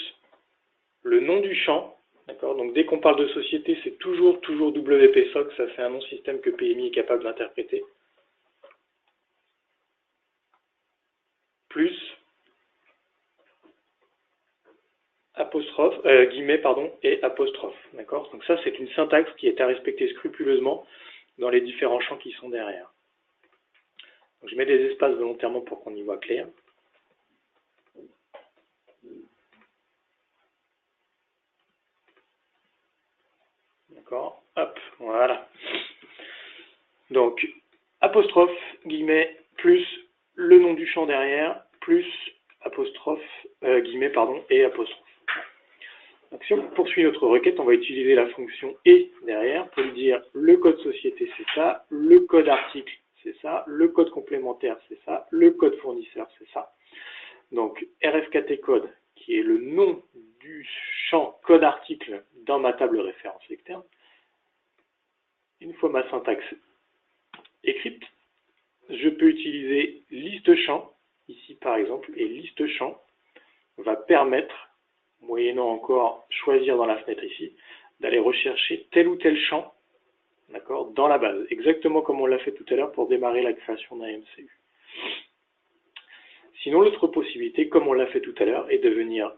Speaker 2: le nom du champ, d'accord. Donc dès qu'on parle de société, c'est toujours WPSOC, ça c'est un nom système que PMI est capable d'interpréter, plus apostrophe, guillemets, pardon, et apostrophe, d'accord. Donc ça c'est une syntaxe qui est à respecter scrupuleusement dans les différents champs qui sont derrière. Donc je mets des espaces volontairement pour qu'on y voit clair. D'accord, hop, voilà. Donc, apostrophe, guillemets, plus le nom du champ derrière, plus apostrophe, guillemets, pardon, et apostrophe. Donc si on poursuit notre requête, on va utiliser la fonction et derrière pour lui dire le code société c'est ça, le code article c'est ça, le code complémentaire c'est ça, le code fournisseur c'est ça. Donc RFKT code qui est le nom du champ code article dans ma table référence externe. Une fois ma syntaxe écrite, je peux utiliser liste champ ici par exemple, et liste champ va permettre, moyennant encore choisir dans la fenêtre ici, d'aller rechercher tel ou tel champ, d'accord, dans la base, exactement comme on l'a fait tout à l'heure pour démarrer la création d'un MCU. Sinon, l'autre possibilité, comme on l'a fait tout à l'heure, est de venir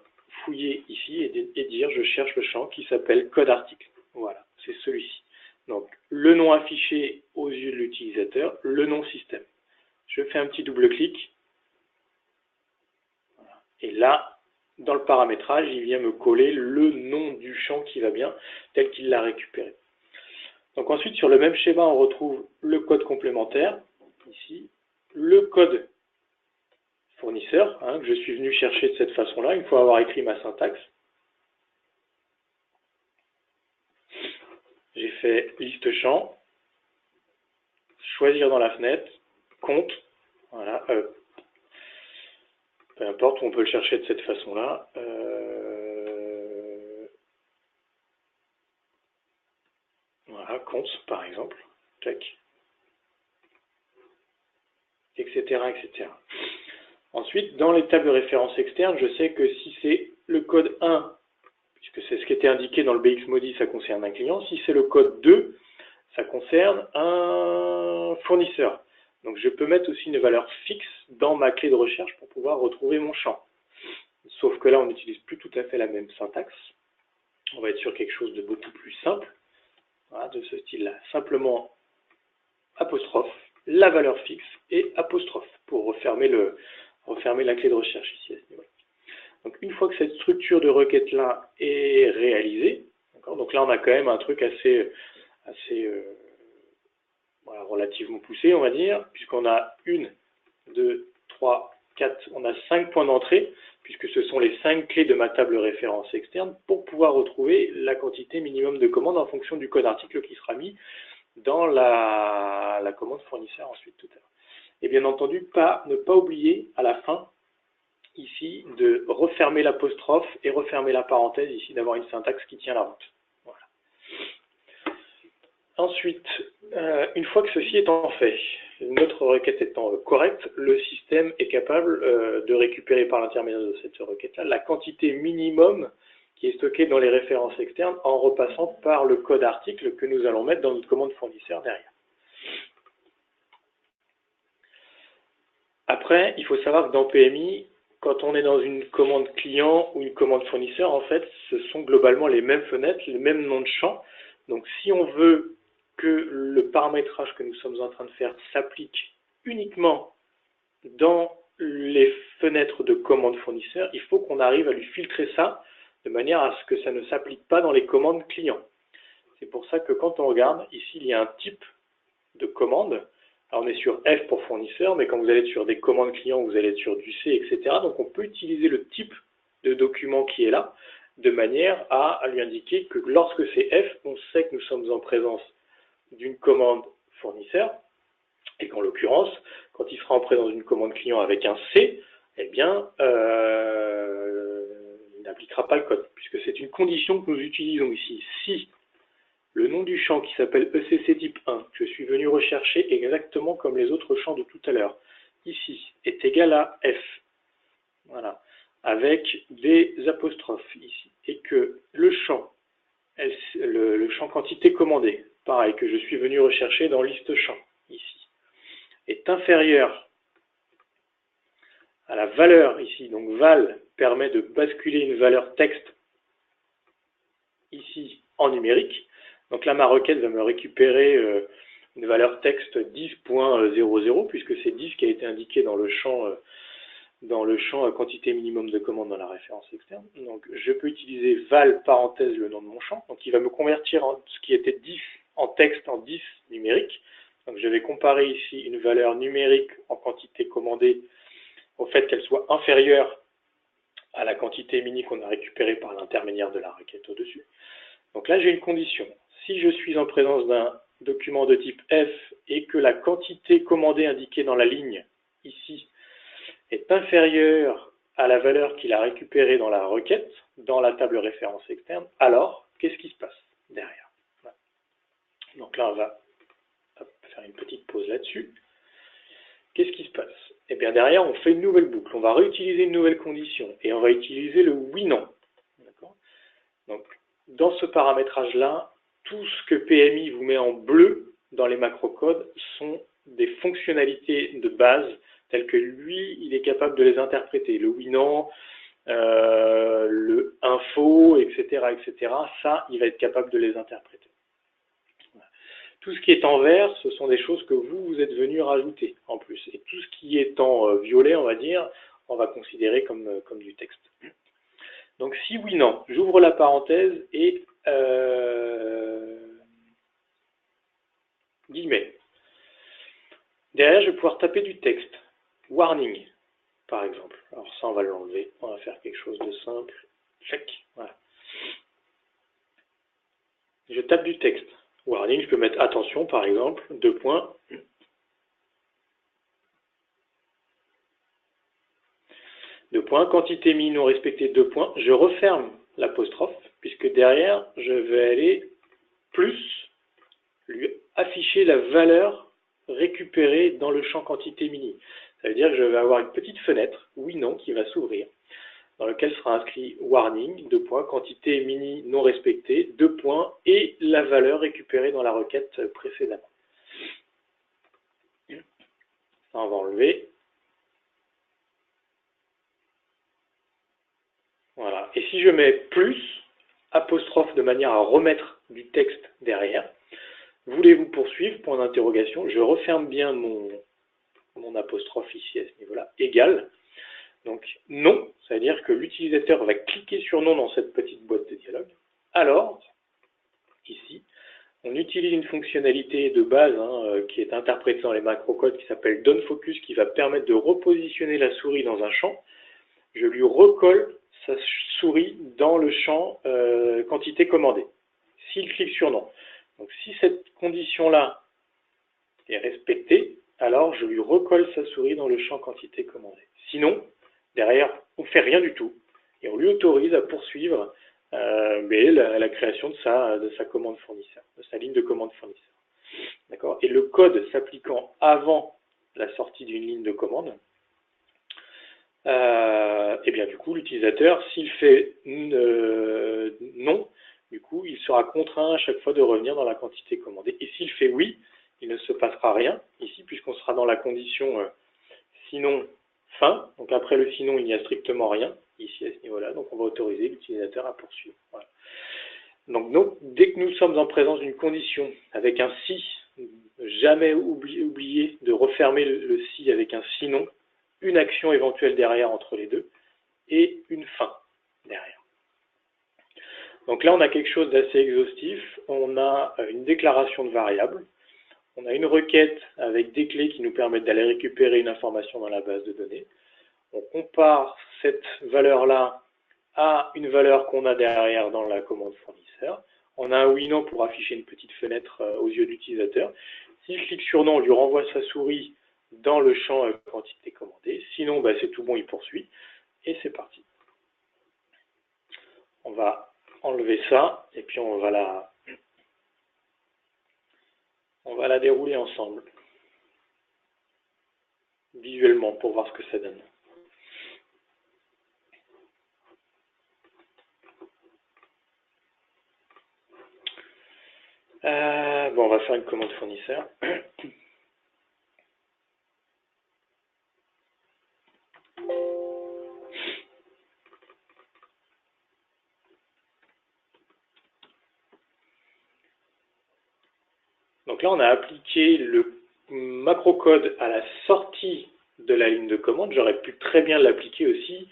Speaker 2: fouiller ici et dire je cherche le champ qui s'appelle code article. Voilà, c'est celui-ci. Donc, le nom affiché aux yeux de l'utilisateur, le nom système. Je fais un petit double-clic. Voilà. Et là, dans le paramétrage, il vient me coller le nom du champ qui va bien, tel qu'il l'a récupéré. Donc ensuite, sur le même schéma, on retrouve le code complémentaire, ici, le code fournisseur, hein, que je suis venu chercher de cette façon-là, une fois avoir écrit ma syntaxe. J'ai fait liste champ, choisir dans la fenêtre, compte, voilà, peu importe, on peut le chercher de cette façon-là. Voilà, compte par exemple, tac, etc., etc. Ensuite, dans les tables de référence externes, je sais que si c'est le code 1, puisque c'est ce qui était indiqué dans le BXMODI, ça concerne un client. Si c'est le code 2, ça concerne un fournisseur. Donc je peux mettre aussi une valeur fixe dans ma clé de recherche pour pouvoir retrouver mon champ. Sauf que là, on n'utilise plus tout à fait la même syntaxe. On va être sur quelque chose de beaucoup plus simple, voilà, de ce style-là. Simplement apostrophe, la valeur fixe et apostrophe pour refermer la clé de recherche ici à ce niveau-là. Donc une fois que cette structure de requête-là est réalisée, donc là on a quand même un truc assez voilà, relativement poussé, on va dire, puisqu'on a 1, 2, 3, 4, on a 5 points d'entrée, puisque ce sont les 5 clés de ma table référence externe, pour pouvoir retrouver la quantité minimum de commandes en fonction du code article qui sera mis dans la commande fournisseur ensuite tout à l'heure. Et bien entendu, ne pas oublier à la fin, ici, de refermer l'apostrophe et refermer la parenthèse, ici, d'avoir une syntaxe qui tient la route. Voilà. Ensuite, une fois que ceci étant fait, notre requête étant correcte, le système est capable de récupérer par l'intermédiaire de cette requête-là la quantité minimum qui est stockée dans les références externes en repassant par le code article que nous allons mettre dans notre commande fournisseur derrière. Après, il faut savoir que dans PMI, quand on est dans une commande client ou une commande fournisseur, en fait, ce sont globalement les mêmes fenêtres, les mêmes noms de champs. Donc, si on veut que le paramétrage que nous sommes en train de faire s'applique uniquement dans les fenêtres de commande fournisseur, il faut qu'on arrive à lui filtrer ça de manière à ce que ça ne s'applique pas dans les commandes clients. C'est pour ça que quand on regarde, ici, il y a un type de commande. Alors on est sur F pour fournisseur, mais quand vous allez être sur des commandes clients, vous allez être sur du C, etc. Donc on peut utiliser le type de document qui est là, de manière à lui indiquer que lorsque c'est F, on sait que nous sommes en présence d'une commande fournisseur, et qu'en l'occurrence, quand il sera en présence d'une commande client avec un C, eh bien, il n'appliquera pas le code, puisque c'est une condition que nous utilisons ici. Si le nom du champ qui s'appelle ECC type 1, que je suis venu rechercher exactement comme les autres champs de tout à l'heure, ici, est égal à F, voilà, avec des apostrophes ici, et que le champ quantité commandée, pareil, que je suis venu rechercher dans liste champ, ici, est inférieur à la valeur ici, donc val permet de basculer une valeur texte ici en numérique. Donc là, ma requête va me récupérer une valeur texte 10.00, puisque c'est 10 qui a été indiqué dans le champ quantité minimum de commande dans la référence externe. Donc je peux utiliser val parenthèse le nom de mon champ. Donc il va me convertir ce qui était 10 en texte en 10 numérique. Donc je vais comparer ici une valeur numérique en quantité commandée au fait qu'elle soit inférieure à la quantité mini qu'on a récupérée par l'intermédiaire de la requête au-dessus. Donc là, j'ai une condition. Si je suis en présence d'un document de type F et que la quantité commandée indiquée dans la ligne, ici, est inférieure à la valeur qu'il a récupérée dans la requête, dans la table référence externe, alors, qu'est-ce qui se passe derrière? Voilà. Donc là, on va faire une petite pause là-dessus. Qu'est-ce qui se passe? Eh bien, derrière, on fait une nouvelle boucle. On va réutiliser une nouvelle condition et on va utiliser le oui-non. Donc, dans ce paramétrage-là, tout ce que PMI vous met en bleu dans les macrocodes sont des fonctionnalités de base telles que lui, il est capable de les interpréter. Le oui-non, le info, etc., etc. Ça, il va être capable de les interpréter. Voilà. Tout ce qui est en vert, ce sont des choses que vous êtes venu rajouter en plus. Et tout ce qui est en violet, on va dire, on va considérer comme du texte. Donc si oui, non, j'ouvre la parenthèse et guillemets. Derrière, je vais pouvoir taper du texte. Warning, par exemple. Alors ça, on va l'enlever. On va faire quelque chose de simple. Check. Voilà. Je tape du texte. Warning, je peux mettre attention, par exemple, 2 points. Quantité mi non respectée, 2 points. Je referme l'apostrophe, puisque derrière, je vais aller plus lui afficher la valeur récupérée dans le champ quantité mini. Ça veut dire que je vais avoir une petite fenêtre, oui, non, qui va s'ouvrir, dans lequel sera inscrit warning, 2 points, quantité mini non respectée, 2 points, et la valeur récupérée dans la requête précédemment. Ça, on va enlever. Voilà. Et si je mets plus, apostrophe de manière à remettre du texte derrière, voulez-vous poursuivre, point d'interrogation, je referme bien mon apostrophe ici à ce niveau-là, égal. Donc non, ça veut dire que l'utilisateur va cliquer sur non dans cette petite boîte de dialogue. Alors, ici, on utilise une fonctionnalité de base qui est interprétée dans les macrocodes qui s'appelle doneFocus, qui va permettre de repositionner la souris dans un champ. Je lui recolle sa souris dans le champ quantité commandée, s'il clique sur non. Donc si cette condition-là est respectée, alors je lui recolle sa souris dans le champ quantité commandée. Sinon, derrière, on ne fait rien du tout et on lui autorise à poursuivre la création de sa commande fournisseur, de sa ligne de commande fournisseur. D'accord ? Et le code s'appliquant avant la sortie d'une ligne de commande, et bien du coup, l'utilisateur, s'il fait non, du coup, il sera contraint à chaque fois de revenir dans la quantité commandée. Et s'il fait oui, il ne se passera rien ici, puisqu'on sera dans la condition sinon fin. Donc après le sinon, il n'y a strictement rien ici à ce niveau-là. Donc on va autoriser l'utilisateur à poursuivre. Voilà. Donc, dès que nous sommes en présence d'une condition avec un si, jamais oublier de refermer le si avec un sinon, une action éventuelle derrière entre les deux, et une fin derrière. Donc là, on a quelque chose d'assez exhaustif. On a une déclaration de variable. On a une requête avec des clés qui nous permettent d'aller récupérer une information dans la base de données. On compare cette valeur-là à une valeur qu'on a derrière dans la commande fournisseur. On a un oui/non pour afficher une petite fenêtre aux yeux de l'utilisateur. S'il clique sur non, on lui renvoie sa souris dans le champ quantité commandée. Sinon, c'est tout bon, il poursuit. Et c'est parti. On va enlever ça et puis on va la dérouler ensemble visuellement pour voir ce que ça donne. On va faire une commande fournisseur. Donc là, on a appliqué le macrocode à la sortie de la ligne de commande. J'aurais pu très bien l'appliquer aussi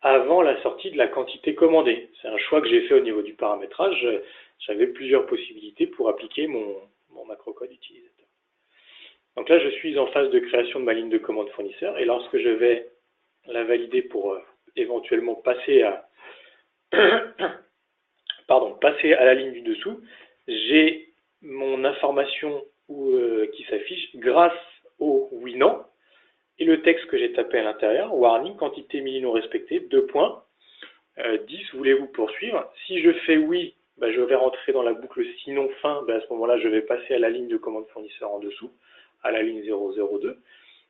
Speaker 2: avant la sortie de la quantité commandée. C'est un choix que j'ai fait au niveau du paramétrage. J'avais plusieurs possibilités pour appliquer mon macrocode utilisateur. Donc là, je suis en phase de création de ma ligne de commande fournisseur. Et lorsque je vais la valider pour éventuellement passer à passer à la ligne du dessous, j'ai mon information qui s'affiche grâce au oui/non et le texte que j'ai tapé à l'intérieur, warning, quantité mini non respectée, 2 points, 10, voulez-vous poursuivre? Si je fais oui, je vais rentrer dans la boucle sinon fin, à ce moment-là, je vais passer à la ligne de commande fournisseur en dessous, à la ligne 002.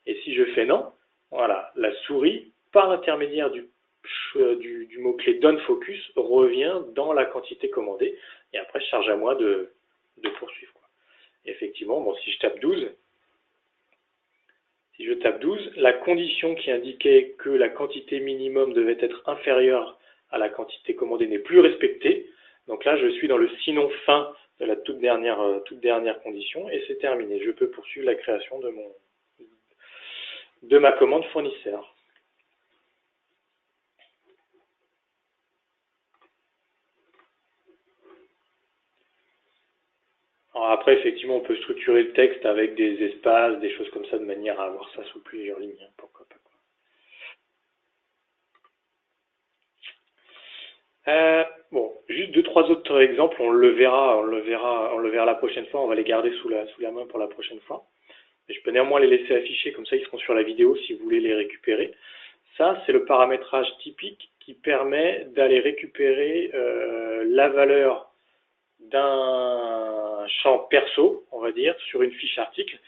Speaker 2: Et si je fais non, voilà, la souris, par l'intermédiaire du mot-clé doneFocus, revient dans la quantité commandée. Et après, charge à moi de poursuivre. Et effectivement, si je tape 12, la condition qui indiquait que la quantité minimum devait être inférieure à la quantité commandée n'est plus respectée. Donc là, je suis dans le sinon fin de la toute dernière condition et c'est terminé. Je peux poursuivre la création de ma commande fournisseur. Alors après, effectivement, on peut structurer le texte avec des espaces, des choses comme ça, de manière à avoir ça sous plusieurs lignes. Pourquoi pas. Juste 2-3 autres exemples, on le verra la prochaine fois, on va les garder sous la main pour la prochaine fois. Mais je peux néanmoins les laisser afficher, comme ça ils seront sur la vidéo si vous voulez les récupérer. Ça, c'est le paramétrage typique qui permet d'aller récupérer la valeur d'un champ perso, on va dire, sur une fiche article,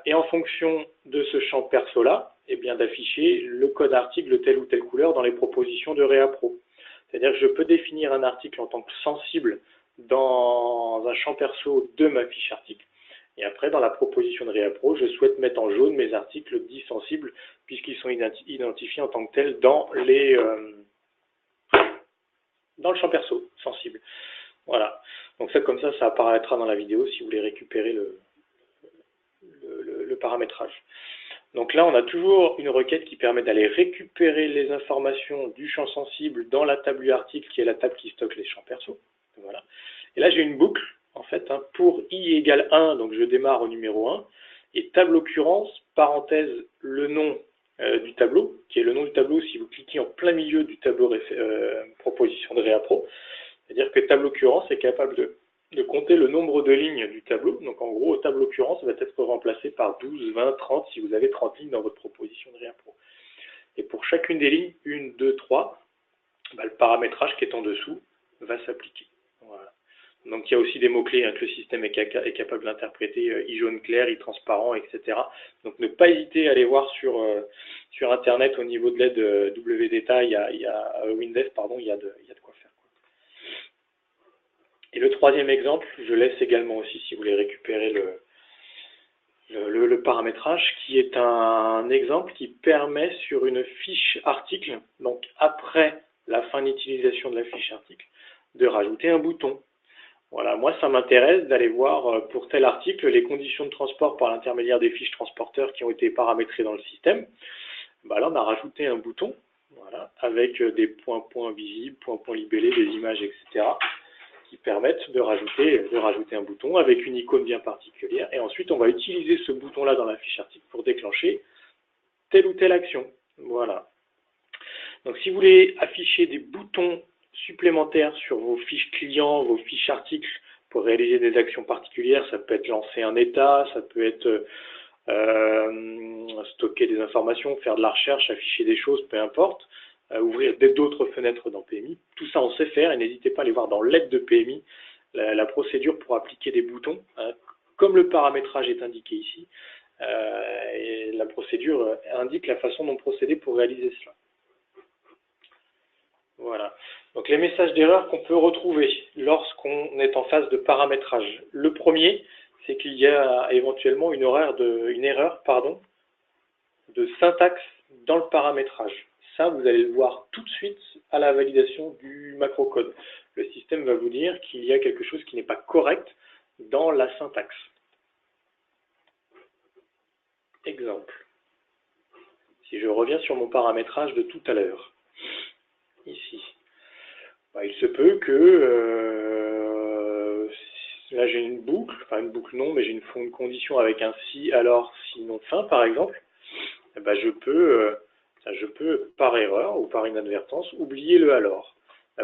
Speaker 2: et en fonction de ce champ perso-là, d'afficher le code article de telle ou telle couleur dans les propositions de ReaPro. C'est-à-dire que je peux définir un article en tant que sensible dans un champ perso de ma fiche article, et après, dans la proposition de ReaPro, je souhaite mettre en jaune mes articles dits sensibles, puisqu'ils sont identifiés en tant que tels dans le champ perso sensible. Voilà. Donc ça, comme ça apparaîtra dans la vidéo si vous voulez récupérer le paramétrage. Donc là, on a toujours une requête qui permet d'aller récupérer les informations du champ sensible dans la table UArticle, qui est la table qui stocke les champs perso. Voilà. Et là, j'ai une boucle, en fait, pour i égale 1, donc je démarre au numéro 1, et table occurrence, parenthèse, le nom du tableau, qui est le nom du tableau si vous cliquez en plein milieu du tableau proposition de Réapro. C'est-à-dire que table occurrence est capable de compter le nombre de lignes du tableau. Donc en gros, table occurrence va être remplacé par 12, 20, 30 si vous avez 30 lignes dans votre proposition de Réapro. Et pour chacune des lignes, 1, 2, 3, le paramétrage qui est en dessous va s'appliquer. Voilà. Donc il y a aussi des mots-clés que le système est capable d'interpréter, i jaune clair, i transparent, etc. Donc ne pas hésiter à aller voir sur Internet au niveau de l'aide WData, il y a Windev, pardon, il y a de quoi faire. Et le troisième exemple, je laisse également aussi si vous voulez récupérer le paramétrage, qui est un exemple qui permet sur une fiche article, donc après la fin d'utilisation de la fiche article, de rajouter un bouton. Voilà, moi ça m'intéresse d'aller voir pour tel article les conditions de transport par l'intermédiaire des fiches transporteurs qui ont été paramétrées dans le système. Là on a rajouté un bouton, voilà, avec des points visibles, points libellés, des images, etc. qui permettent de rajouter un bouton avec une icône bien particulière. Et ensuite on va utiliser ce bouton-là dans la fiche article pour déclencher telle ou telle action. Voilà. Donc si vous voulez afficher des boutons supplémentaires sur vos fiches clients, vos fiches articles pour réaliser des actions particulières, ça peut être lancer un état, ça peut être stocker des informations, faire de la recherche, afficher des choses, peu importe, ouvrir d'autres fenêtres dans PMI. Tout ça on sait faire et n'hésitez pas à aller voir dans l'aide de PMI la procédure pour appliquer des boutons, comme le paramétrage est indiqué ici. Et la procédure indique la façon dont procéder pour réaliser cela. Voilà. Donc les messages d'erreur qu'on peut retrouver lorsqu'on est en phase de paramétrage. Le premier, c'est qu'il y a éventuellement une erreur de syntaxe dans le paramétrage. Ça, vous allez le voir tout de suite à la validation du macrocode. Le système va vous dire qu'il y a quelque chose qui n'est pas correct dans la syntaxe. Exemple. Si je reviens sur mon paramétrage de tout à l'heure, ici, il se peut que là j'ai une boucle, enfin une boucle non, mais j'ai une condition avec un si, alors, sinon, fin par exemple. Je peux par erreur ou par inadvertance oublier le alors.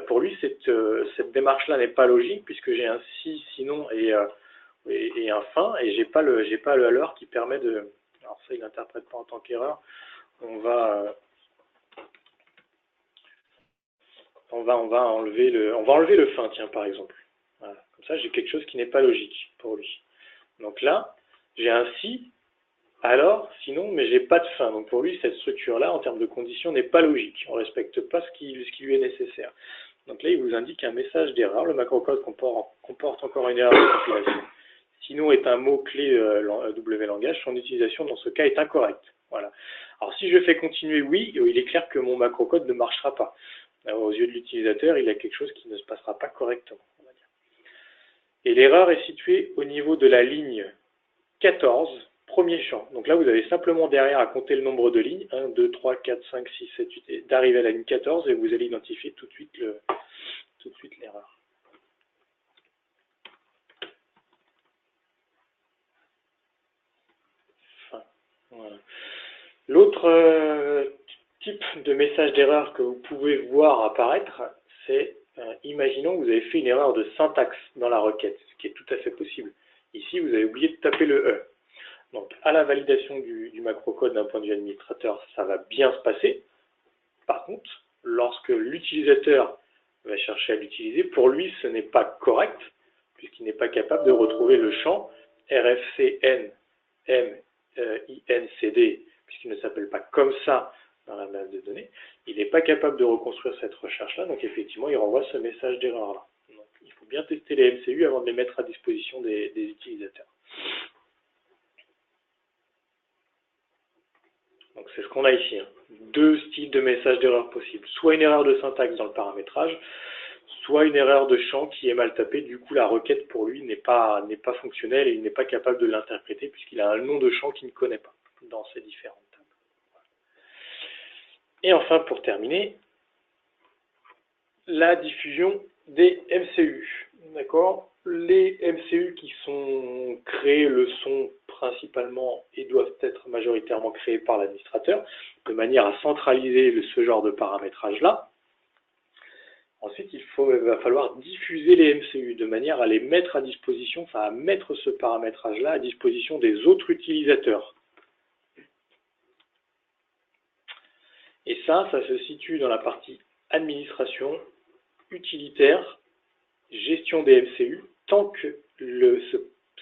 Speaker 2: Pour lui, cette démarche-là n'est pas logique puisque j'ai un si, sinon et un fin et j'ai pas le alors qui permet de. Alors ça, il n'interprète pas en tant qu'erreur. On va enlever le fin, tiens, par exemple. Voilà. Comme ça, j'ai quelque chose qui n'est pas logique pour lui. Donc là, j'ai un si, alors, sinon, mais j'ai pas de fin. Donc pour lui, cette structure-là, en termes de conditions, n'est pas logique. On ne respecte pas ce qui lui est nécessaire. Donc là, il vous indique un message d'erreur. Le macrocode comporte encore une erreur de compilation. Sinon est un mot-clé W-langage. Son utilisation, dans ce cas, est incorrecte. Voilà. Alors si je fais continuer oui, il est clair que mon macrocode ne marchera pas. Alors, aux yeux de l'utilisateur, il y a quelque chose qui ne se passera pas correctement. On va dire. Et l'erreur est située au niveau de la ligne 14, premier champ. Donc là, vous avez simplement derrière à compter le nombre de lignes, 1, 2, 3, 4, 5, 6, 7, 8, et d'arriver à la ligne 14, et vous allez identifier tout de suite l'erreur. Enfin, voilà. L'autre type de message d'erreur que vous pouvez voir apparaître, c'est, imaginons que vous avez fait une erreur de syntaxe dans la requête, ce qui est tout à fait possible. Ici, vous avez oublié de taper le E. Donc, à la validation du macrocode d'un point de vue administrateur, ça va bien se passer. Par contre, lorsque l'utilisateur va chercher à l'utiliser, pour lui, ce n'est pas correct, puisqu'il n'est pas capable de retrouver le champ RFCN MINCD, puisqu'il ne s'appelle pas comme ça dans la base de données. Il n'est pas capable de reconstruire cette recherche-là, donc effectivement, il renvoie ce message d'erreur-là. Donc, il faut bien tester les MCU avant de les mettre à disposition des utilisateurs. Donc c'est ce qu'on a ici, deux styles de messages d'erreur possibles. Soit une erreur de syntaxe dans le paramétrage, soit une erreur de champ qui est mal tapée. Du coup, la requête pour lui n'est pas fonctionnelle et il n'est pas capable de l'interpréter puisqu'il a un nom de champ qu'il ne connaît pas. dans ces différentes tables. Et enfin, pour terminer, la diffusion des MCU. D'accord ? Les MCU qui sont créés le sont principalement et doivent être majoritairement créés par l'administrateur, de manière à centraliser ce genre de paramétrage-là. Ensuite, il va falloir diffuser les MCU de manière à les mettre à disposition, enfin à mettre ce paramétrage-là à disposition des autres utilisateurs. Et ça se situe dans la partie administration, utilitaire, gestion des MCU. Tant que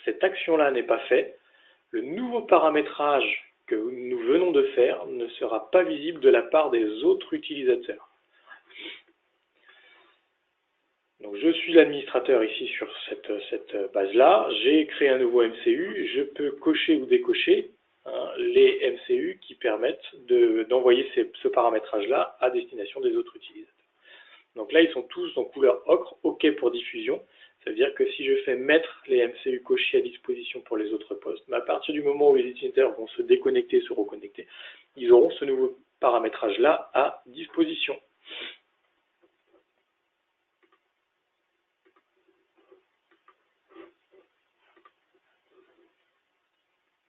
Speaker 2: cette action-là n'est pas faite, le nouveau paramétrage que nous venons de faire ne sera pas visible de la part des autres utilisateurs. Donc je suis l'administrateur ici sur cette base-là, j'ai créé un nouveau MCU, je peux cocher ou décocher les MCU qui permettent d'envoyer ce paramétrage-là à destination des autres utilisateurs. Donc là, ils sont tous en couleur ocre, OK pour diffusion. Ça veut dire que si je fais mettre les MCU cochés à disposition pour les autres postes, mais à partir du moment où les utilisateurs vont se déconnecter, se reconnecter, ils auront ce nouveau paramétrage-là à disposition.